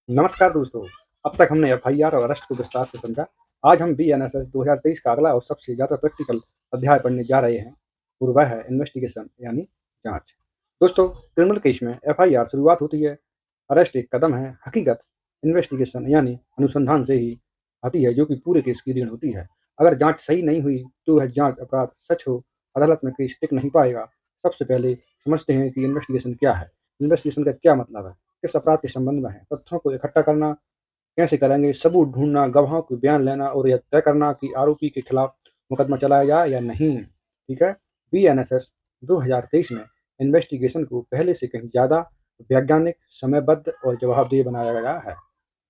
नमस्कार दोस्तों। अब तक हमने एफआईआर और अरेस्ट को विस्तार से समझा। आज हम बीएनएसएस 2023 का अगला और सबसे ज़्यादा प्रैक्टिकल अध्याय पढ़ने जा रहे हैं और वह है इन्वेस्टिगेशन यानी जांच। दोस्तों, क्रिमिनल केस में एफआईआर शुरुआत होती है, अरेस्ट एक कदम है, हकीकत इन्वेस्टिगेशन यानी अनुसंधान से ही आती है जो कि पूरे केस की रीढ़ होती है। अगर जांच सही नहीं हुई तो वह जांच अपराध सच हो, अदालत में केस टिक नहीं पाएगा। सबसे पहले समझते हैं कि इन्वेस्टिगेशन क्या है। इन्वेस्टिगेशन का क्या मतलब है, किस अपराध के संबंध में है, तथ्यों को इकट्ठा करना कैसे करेंगे, सबूत ढूंढना, गवाहों को बयान लेना और यह तय करना कि आरोपी के खिलाफ मुकदमा चलाया जाए या नहीं। ठीक है। बीएनएसएस 2023 में इन्वेस्टिगेशन को पहले से कहीं ज़्यादा वैज्ञानिक, समयबद्ध और जवाबदेह बनाया गया है।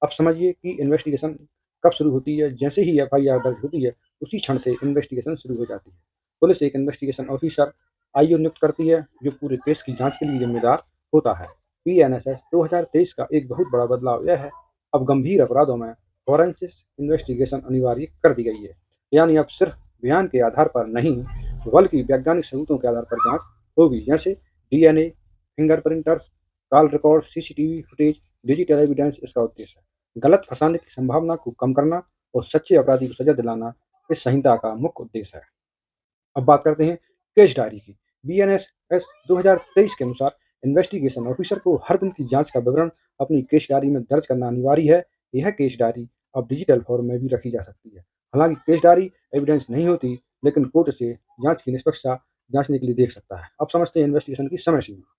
अब समझिए कि इन्वेस्टिगेशन कब शुरू होती है। जैसे ही एफआईआर दर्ज होती है उसी क्षण से इन्वेस्टिगेशन शुरू हो जाती है। पुलिस एक इन्वेस्टिगेशन ऑफिसर आईओ नियुक्त करती है जो पूरे केस की जांच के लिए जिम्मेदार होता है। बीएनएसएस 2023 का एक बहुत बड़ा बदलाव यह है, अब गंभीर अपराधों में फॉरेंसिक इन्वेस्टिगेशन अनिवार्य कर दी गई है। यानी अब सिर्फ बयान के आधार पर नहीं बल्कि वैज्ञानिक सबूतों के आधार पर जांच होगी। जैसे DNA, fingerprinters, call record, CCTV footage, digital evidence. इसका उद्देश्य है गलत फंसाने की संभावना को कम करना और सच्चे अपराधी को सजा दिलाना। इस संहिता का मुख्य उद्देश्य है। अब बात करते हैं केस डायरी की। बीएनएसएस 2023 के अनुसार इन्वेस्टिगेशन ऑफिसर को हर दिन की जांच का विवरण अपनी केस डायरी में दर्ज करना अनिवार्य है। यह केस डायरी अब डिजिटल फॉर्म में भी रखी जा सकती है। हालांकि केस डायरी एविडेंस नहीं होती, लेकिन कोर्ट से जांच की निष्पक्षता जांचने के लिए देख सकता है। अब समझते हैं इन्वेस्टिगेशन की समय सीमा।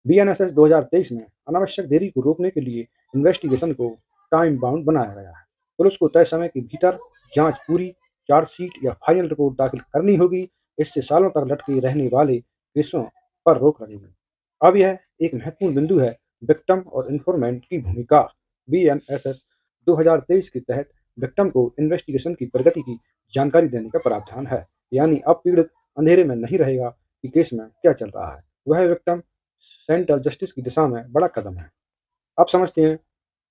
बीएनएसएस 2023 में अनावश्यक देरी को रोकने के लिए इन्वेस्टिगेशन को टाइम बाउंड बनाया गया है। पुलिस को तय समय के भीतर जांच पूरी चार्जशीट या फाइनल रिपोर्ट दाखिल करनी होगी। इससे सालों तक लटके रहने वाले केसों पर रोक लगेगी। अब यह एक महत्वपूर्ण बिंदु है, विक्टिम और इन्फॉर्मेंट की भूमिका। बीएनएसएस 2023 के तहत विक्टिम को इन्वेस्टिगेशन की प्रगति की जानकारी देने का प्रावधान है। यानी अब पीड़ित अंधेरे में नहीं रहेगा कि केस में क्या चल रहा है। वह विक्टिम सेंट्रल जस्टिस की दिशा में बड़ा कदम है। अब समझते हैं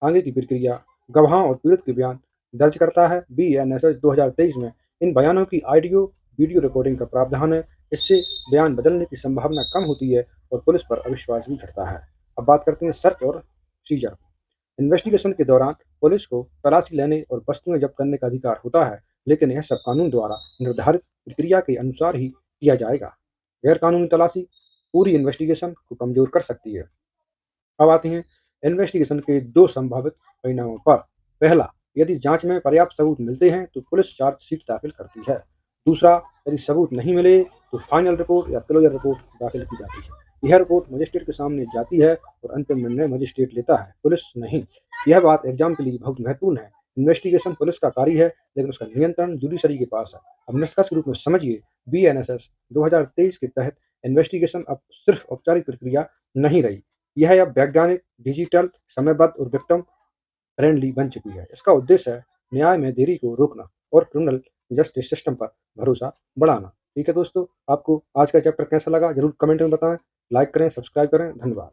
आगे की प्रक्रिया। गवाहों और पीड़ित के बयान दर्ज करता है। बीएनएसएस 2023 में इन बयानों की ऑडियो वीडियो रिकॉर्डिंग का प्रावधान है। इससे बयान बदलने की संभावना कम होती है और पुलिस पर अविश्वास भी घटता है। अब बात करते हैं सर्च और सीजर। इन्वेस्टिगेशन के दौरान पुलिस को तलाशी लेने और वस्तुएं जब्त करने का अधिकार होता है, लेकिन यह सब कानून द्वारा निर्धारित प्रक्रिया के अनुसार ही किया जाएगा। गैर कानूनी तलाशी पूरी इन्वेस्टिगेशन को कमजोर कर सकती है। अब आते हैं इन्वेस्टिगेशन के दो संभावित परिणामों पर। पहला, यदि जांच में पर्याप्त सबूत मिलते हैं तो पुलिस चार्जशीट दाखिल करती है। दूसरा, यदि सबूत नहीं मिले तो फाइनल रिपोर्ट या क्लोजर रिपोर्ट दाखिल की जाती है। यह रिपोर्ट मजिस्ट्रेट के सामने जाती है और अंतिम निर्णय मजिस्ट्रेट लेता है, पुलिस नहीं। यह बात एग्जाम के लिए बहुत महत्वपूर्ण है। इन्वेस्टिगेशन पुलिस का कार्य है, लेकिन उसका नियंत्रण जुडिशरी के पास है। अब निष्कर्ष के रूप में समझिए, बीएनएसएस 2023 के तहत इन्वेस्टिगेशन अब सिर्फ औपचारिक प्रक्रिया नहीं रही। यह अब वैज्ञानिक, डिजिटल, समयबद्ध और विक्टिम फ्रेंडली बन चुकी है। इसका उद्देश्य है न्याय में देरी को रोकना और क्रिमिनल जस्टिस सिस्टम पर भरोसा बढ़ाना। ठीक है दोस्तों, आपको आज का चैप्टर कैसा लगा जरूर कमेंट में बताएं। लाइक करें, सब्सक्राइब करें। धन्यवाद।